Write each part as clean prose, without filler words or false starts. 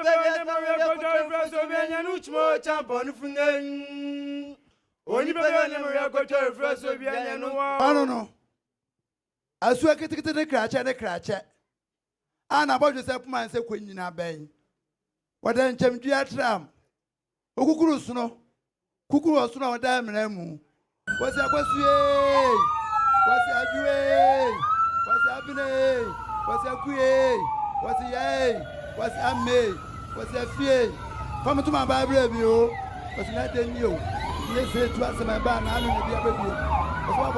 bene Maria Cotter Vianuchmo Champon Fungen. Only bene Maria Cotter Vianu. I don't know. I swear to the cratcher. And about yourself, man, say Queen in our bay. What then, Champion Tram? Okukuru Snow. Cuckoo or Snow, Diamond. What's that? What's that? What's happening? What's that? What's the what's that? May? What's that? Fear? Come to my Bible review. What's that? Then you. Yes, it was my band. I don't know the other day. That's what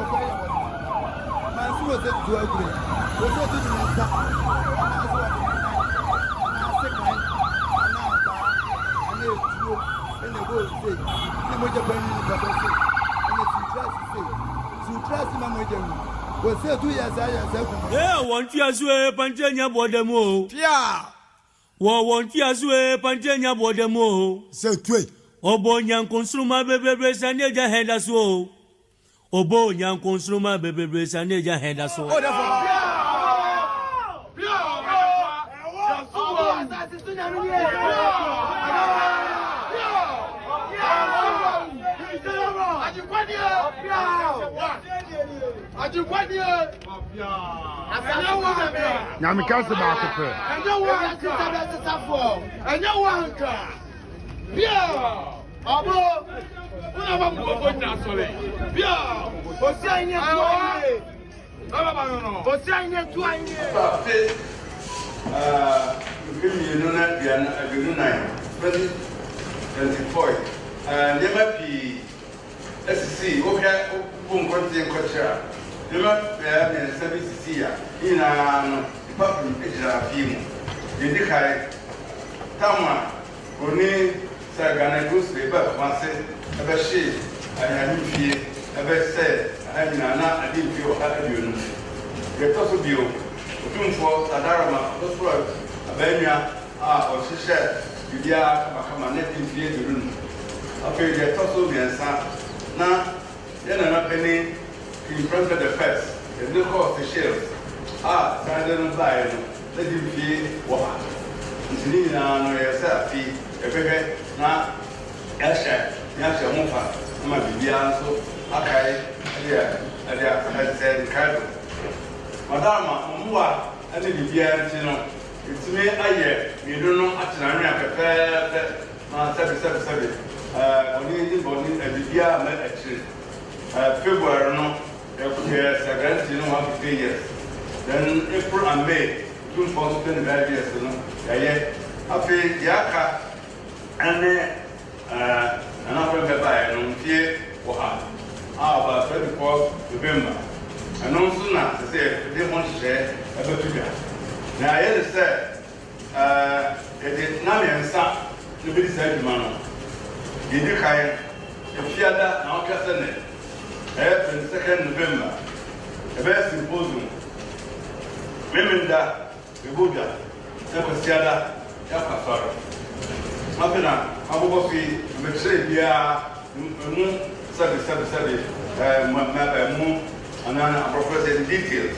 my son was to agree. What's what did you stop? And they go say, and what you're bringing in the person, and if you trust him, I'm with them. Was say 2 years, I am. Yeah, 1 year, so Pantania Bodemo. Yeah. 1 year, so Pantania Bodemo. So, tweet. Obo nyan consumer bebe saneja henda so. Obo nyan consumer bebe saneja henda so. Namikaze bakope. Yeah! Abo! Una ba mo ko na sole. Yeah! O si anye tuanye. Baba no. O si anye tuanye. We do not be an agreement 2024. Never be SC, okay, boom, content culture. Never be a service here in a public film. You decide Tama, Oni, Sagana Goose, the back, one said, a bashir, and a fear, a best said, I mean, I didn't feel happy. You also be Otumfour, Adarama, Otumfour, Abenya, or she said, you come a net in fear to room. After you get also be a son. Now, then an penny in front of the first, the look of the shells. Silent buy, let him fear what. It's needed on yourself, fee, a baby, now, Asha, Yasha Mufa, my Bibian, okay, I said, Cardinal. Madame, Mua, and the Bibian, you know, it's me, you don't know, actually, I'm a fair, 77. Only a Bibia, actually, February, no, years, you know, how to years. Then April and May, 2025 years, you know, I feel Yaka and another guy, and fear or about 24th November. And no sooner to say they want to share a bit. Now, I said, it is not in some to be said, man. You do kind of Fiada, now Castanet, April 2nd November, a best symposium. Memenda, the Buddha, Sebastiana, Yapasara. Mapina, Abubofi, Mexia, Moon, 77, Moon, and then a professor in details.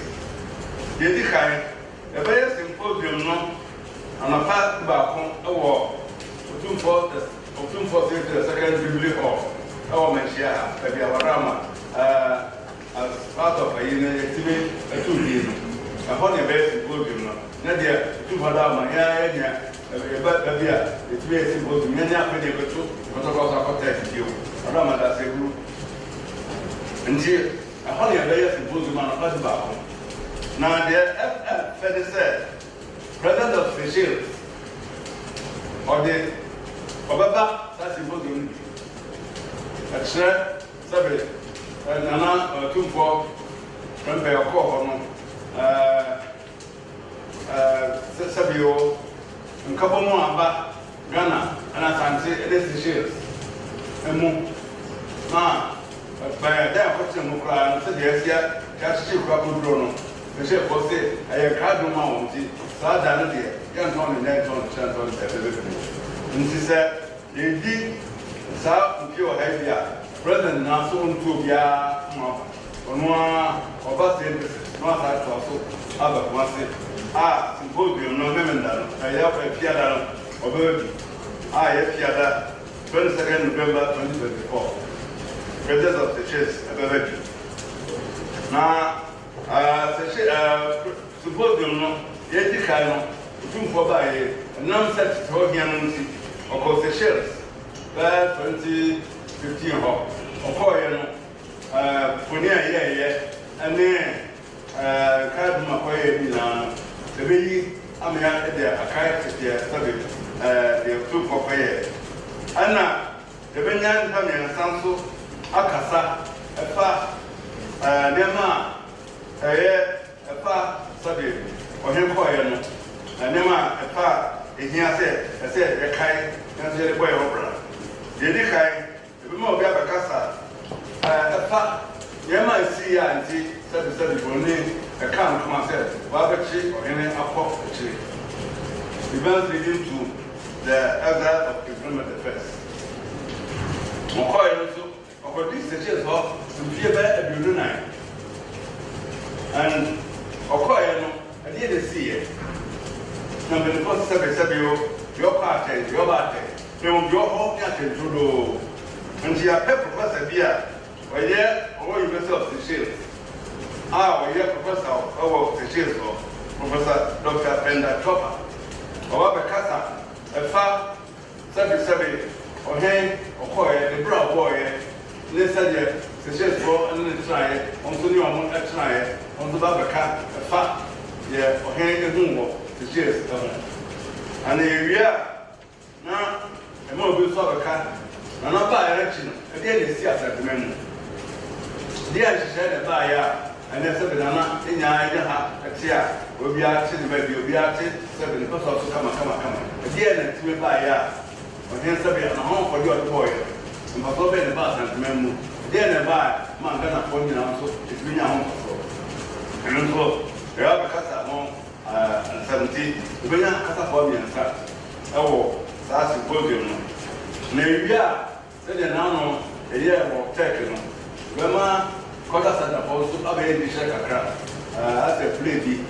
You do kind a best symposium, no, and a part about a war, Otumfour the second Jubilee Hall. Our Messiah, maybe our Rama, as part of a unit, a 2 years. Upon a best symposium, Nadia, 2 Madame, a beer, it's very simple to many up with you, but about our contact you. Rama does a group. And here, a honey a bear symposium on a battle. Now, the FF Fed said, President of the Shield, or the Obaba, that's important. A chair, Sabbath, and Nana, Otumfour, Rampe or Cohono, Sabio, and couple more about Ghana, and Asante, and this is shields. And Moon. By a damn question, Mukra, and said, yes, yeah, catch you, Kapu Bruno. The chef was it, I have cardinal mountain, Sada, young Tom and then Tom Chanton. And she said, they did South Pure Heavia, President Nassau to be a one of us, not also, other one said, symposium, no women, I have a piano, Obebi. Fiada 22nd November 2024. President of the Church, Obebi. Now, symposium no, yeti kai no, Otumfour ba ye, nam set to here no nti, of the Church, 2015 ho. Okoye no, foni aye ane card makoye bi na, the baby amia de akai te sabe the Otumfour koye. Ana the benyan family sanso akasa efa nema efa sabe ohen koye no nema efa ehia se ekai na se boy obra de di kai ebe ma obi abakasa efa nema si ya nti sabe boni eka nkoma se wa bachi ohen akọ echi events leading to the exile of Implement Affairs. Mokoye also this church ho mfie ba abiru nine and okoye no ade dey see here number the first sabe your part your bate me won your ho ni atentu do nti ya professor bia oye University of the Shield oye professor of the Shield Professor Dr. Penda Chopper owa bekasa efa sabe ohen okoye the bra boy listen there the for and try on to new on try on the babaka efa yeah ohen ehunwo the church and area na e mo bi so baka na na ba ya chi no e dey see Asanteman dey a share the ba ya and then sabe na enya anya ha atia obi a chi the baby obi a chi sabe the person to come e dey na ti ba ya ohen sabe na hon for your boy but so be the ba Asanteman mu dey na ba man ga na for ni na so it be nya hon so and so they have a kasa mo Asante be nya kasa for me nsa ewo sa symposium no na ewia se de na no e ye wo tech no be ma kota santa for so abe di share kakra as a play bi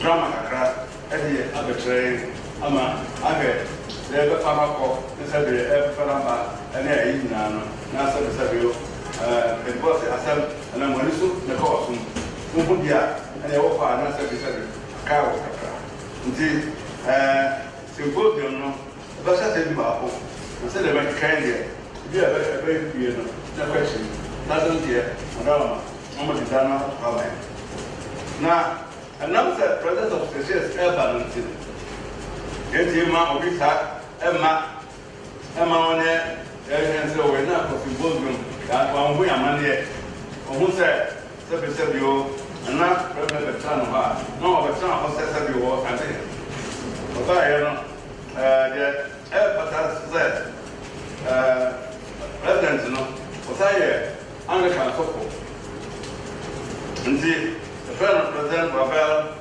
drama kakra e de abetre ama abe de be fama ko se de e fara ba ene ayi na no na se yo the boss asem na mo nisu na ko so mo bia ene wo fa na se ka wo kakra nti symposium no ba sa te bi ba ko se de ba kan de bi a ba bi no na question na don't hear madam mama di dana ba ba na announce the president of the church balance yeti ma obi sa ema one se we na ko symposium ya kwa mbu ya mane o se yo na president plan ha no o plan ho se yo Asante o ba ya no the patas z president no o sa ye Anglican soko nti the fellow president Babel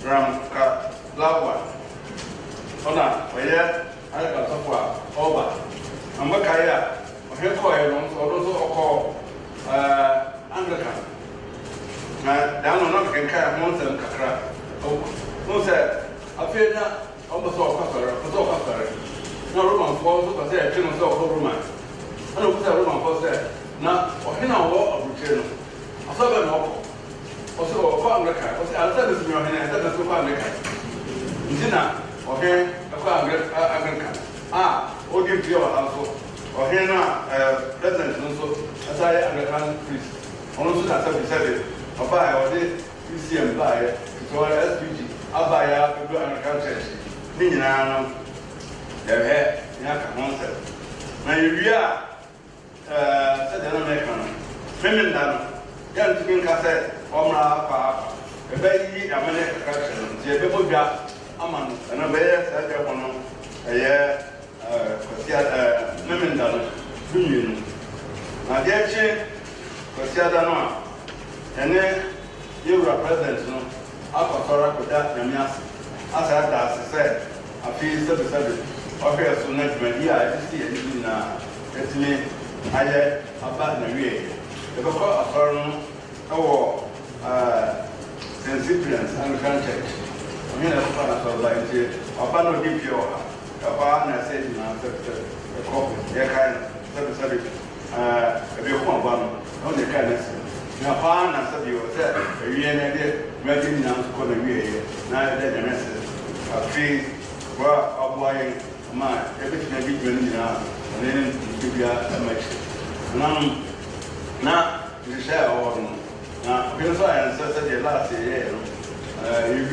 Ramka Lawa ona oye Anglican soko oba ambakaya ohe koye no so oko Anglican na dano no kenka monsen kakra o se afena o so kwasare na Roman for so say e no so Roman ana o se Roman for say na ohina wo abuche no asabe no o so ko Anglican o se alta de mi ohina alta de so ko Anglican ndina ohe ko Anglican o di pio also ohina president no so asai Anglican priest ono so na sabe Papa, I was PCM by to SPG, Abaya, to Anglican Church. Nina, their hair, Yaka Monster. Now you said the American, Femin Dano, young to be cassette, Omra, Papa, a baby, American Culture, the people got Aman, and a bear, said one, a year, Femin Dano, Union. Now, dear Chin, Cosiadano. Ene you represent no akọtọrọ koda nyamias asa da se afi se ofe so na dwani a isi eni na etimi aye aba na wie e be ko afọrọ no ewo St. Cyprian's Anglican Church onye na fa na so ba nti oba no di pio ha Papa, and I said, the coffee, their kind of service, a bit more one, only kindness. Now, Pan, I said, you said, a year and a day, making now to call a year, now then the message. A fee, well, I'm buying my everything I give you now, and then give you a much. Now, you share all. Now, because I answered the last year, you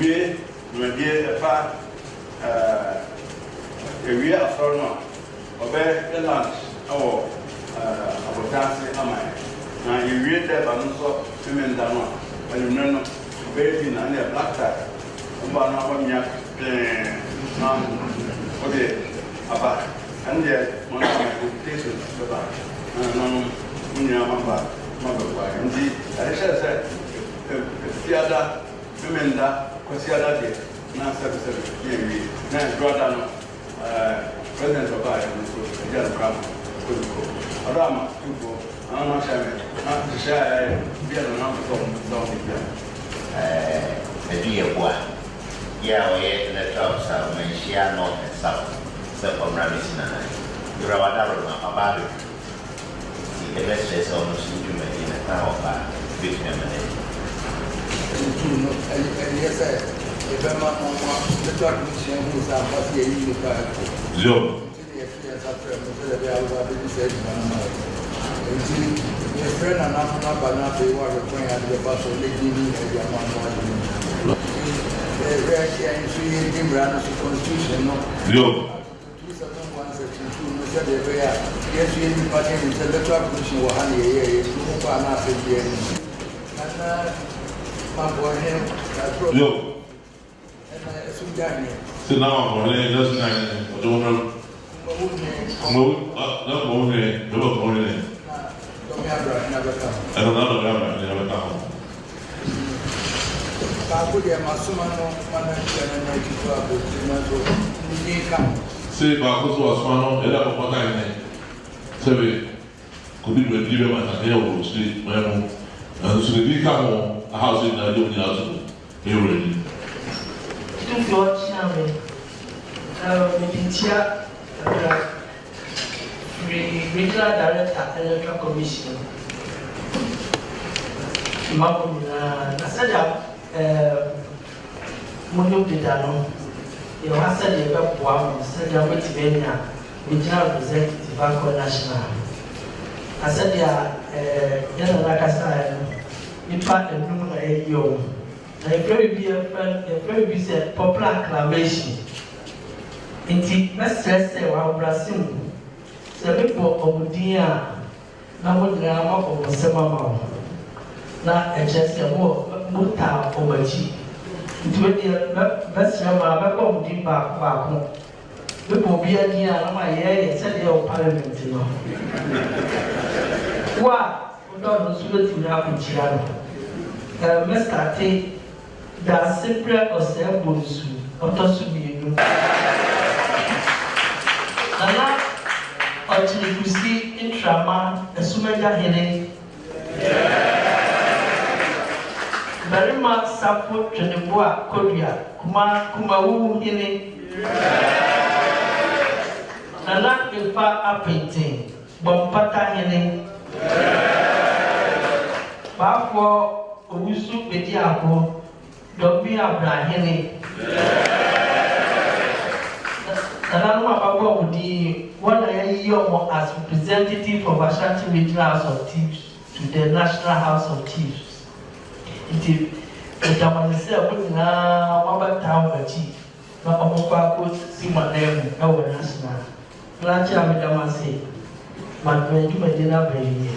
get a part, a real astronomer, obey the lunch, or about dancing. Now, you read that, but also women down, and you know, baby, and a black tie. One of them, okay, about, and yet, one of my quotations about, and I said, the other women that was the other day, now 7 now brought down President of Ireland, and General Graham, Rama, Tupo, and I'm not sure, not to share, be an announcement. A dear boy. Yeah, we in the top south, and share north and south, so from Rabbits and I. You're about it. The best is almost in a town of big feminine. And yes, if I'm not the doctor, who's our first year in the park. Yo. My friend and I'm not they were going at the bus of Lady and Constitution. Yo. Yes, we in party in the electoral commission were honey here, who are not here. And my boy him, Yo. And So now I'm going to just I don't know. Move, not moving, never going in. never come. I don't know, never come. I put them as someone See, Bacchus was one of the time. Say, could be with you and a will sleep, my own. And so we come on a house in the Union House. Here already. To your chairman, Regional Director, Electoral Commission. I said, Munu Didano, you have said you have one, said you have Pennsylvania, Regional Representative Banco National. I said, General Lacasa, in fact, and Blue AEO. I very be a friend, a very busy popular acclamation. Indeed, let's just say, while Brazil. The people of Dia, now would drama of Semama. Now, a just a more muta over G. Into the best number of deep back home. People be a dear, my year, said your parliament. What? Don't sweet in Apichiano. Mr. T. The simple or Sambus, or Tosubi. Until you see intraman and Asantehene. Very much support to the boy Korea, Kumawu Hine. Nana Ifa painting, Bompata Hine. Bafo Owusu Bediako, Dobi Abrahene. And I'm about one as representative of Asante Regional House of Chiefs to the National House of Chiefs. It is a putting a town chief, not a mobile see my name over national. Plancha with Damasi, but when you may dinner baby.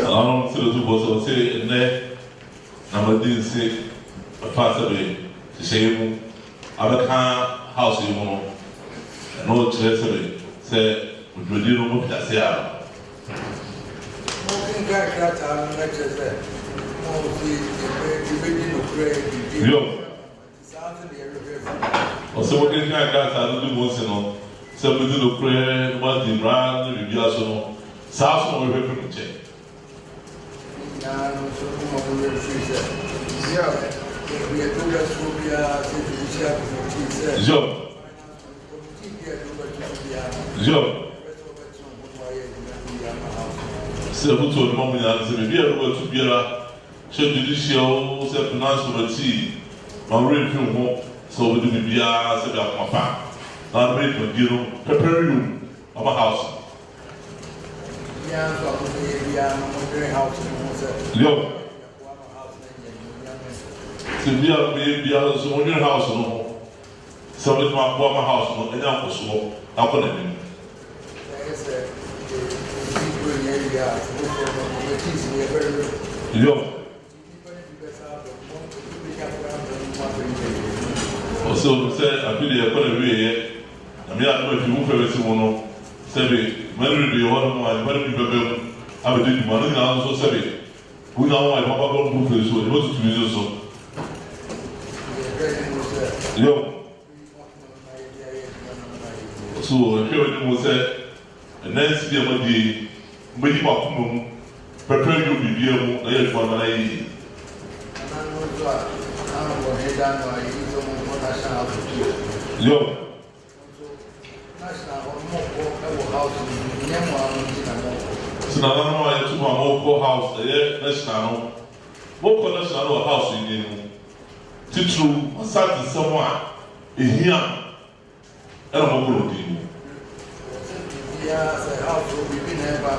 I don't know say, and I'm didn't say a fast away to say, I can't house you know, no treasury, say, we do not move that. Ɔsɛ wɔde kan grata no de mo se no sɛ bɛdi no korɛ ma di mmara ne biribi aso no saa so na wɔhwɛ pɛ nkyɛn. Sɛ wotu ɔde ma mo nyinaa sɛ biribi a ɛbɛbɔ tu biara hyɛ judicial sɛ finance committee ma wɔrɛ mfi ho sɛ wɔde biribiara sɛ bi akoma pa na wɔde bɛyɛ dɔndeɛ no pɛpɛrɛ room ɔma house. Yo. Sɛ bi a bɛyɛ biara nso wɔn nwere house no ho sɛ wɔde ma aboa ma house no ɛnyɛ akɔsoɔ akɔ n'anim. Yo. Also, say I feel the economy. I mean, I don't know if you move everything no. Say, when we want one, when we be I will do the money now. So say, we now want Papa don't move this one. What to do so? Yo. So if you want to say, and then see the money, maybe back prepare you to be able to get one money. Yo. So now I have to go house. National. What national house in you? Titru, Asante someone here. And I'm going to do. Yeah, house will be there, but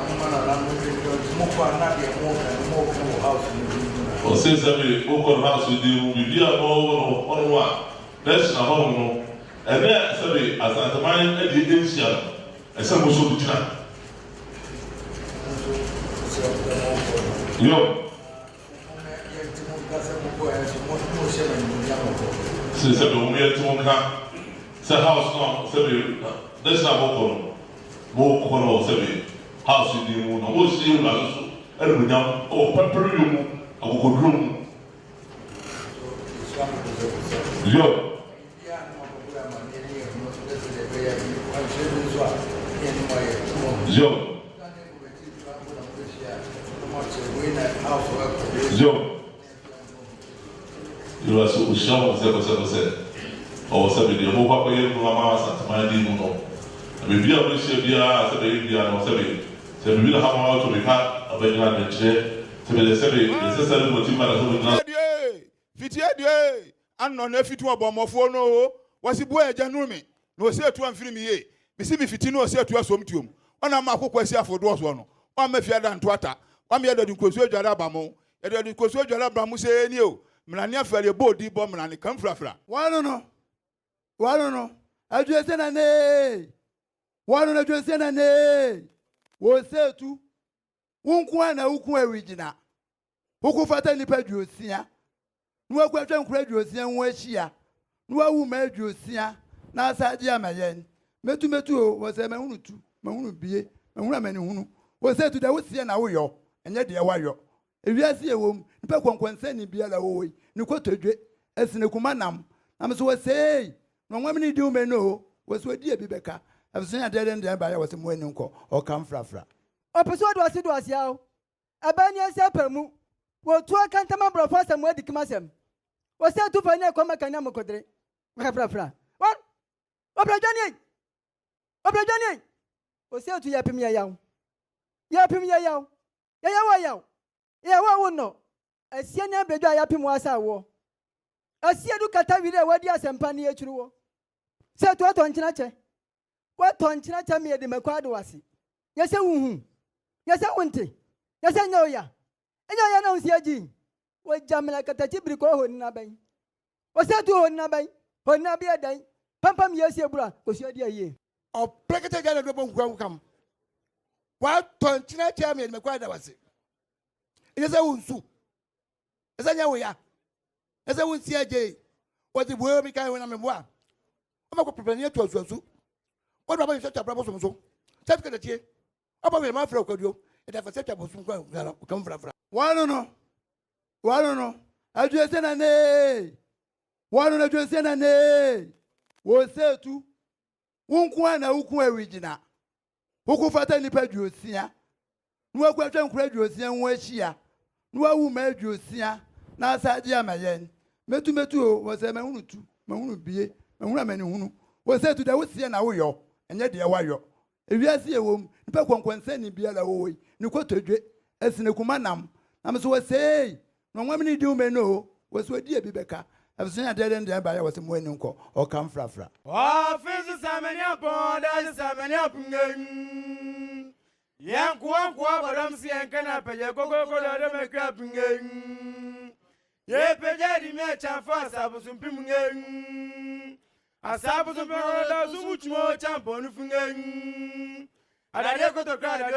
or say something, open house with you, we be a more on one. That's not home. And then say, Asanteman, and the Asian, and some also be done. Yo, since I don't wear to one car, say house now, say, that's not open. More corner, say, house in the moon, almost see you also, and we now, oh, pepper you. I will go room. Yo. Yo. Yo. You are so sure, said. Or somebody, a mobile player from Asanteman, no. Maybe I wish you be a baby, or something. So we will have out to be part of a grand chair. Fitie and no nefitu abomofo no wasi bo eja numi no se to amfiri mi ye bisi mi fiti no se to asomtiom ona ma akokwasi afodo so no o ma fiada ntoata o ma yeda dinkosu adwara bamo yeda dinkosu adwara bamo se ni o mlani afare bodi bo mlani kamfrafra wano no adwese na ne wano na adwese na ne wo se tu wonku na wuku awigina wuku fata nipa duosia no akwatwa nkura duosia ho ahia no awu ma duosia na asaje amayen metu wo se mahunu tu mahunu bie mahunu amani hunu wo se tu da wosia na woyo enye de wayo ewiase ewom nipa konkwanse ni bia la wo ni kotodwe esine kuma nam am so wo se no nwamni di ume no wo so di ebi beka afso ya de ba ya wo se mo ani nko o kam frafra episode do asia abani asia pamu wo tu akantama brofo sam adi kimasem wo se tu fa na kwama kanya mokodre frafra what obrajani wo se tu ya pim ya yaw ya wa no asia na bedwa ya pim asa wo asia du kata wire wadi asempa na yechuru wo se tu atonchina che wa tonchina che me de makwado wase yese wuhu yese wonte yese nyoya na unsi aji wo jamla kata chibri ko honi na ban wo se tu honi na ban honi na bia dan pampam yesi ebura ko si adi aye o prekete gale do bon kam wa tonchina che me de makwado wase yese wunsu yese nyoya yese wunsi aji wo ti bo mi kai wona me boa o ma ko prepare to asuasu o do ba yese tabra bo so certificate tie o ba we ma fra kwadio It has such a bosom come from. One no. I just said a nay. One on a just said a nay. Was say two. Unkwana uku original. Uku fata ni pedrosia. No question pedrosia weshia. No woman drosia. Na sadia mayen. Metu was a man to Mahunu be a woman who was said to the Wussia now yo, and yet dear warrior. If you see a woman, the Pekon concerning be a way, no quarter as in a commandam. I'm so say, no woman do may know was what dear Bibeka. I've seen a dead end there by was a morning call or come fra. Oh, Francis Salmon upon that Salmon up. Young Quam, but I'm seeing canapa, Yako, make up. Ye pejadi me chafa sabu sumpimnge asabu sumpimnge da sumu chimo champo nufunge adade ko to kra da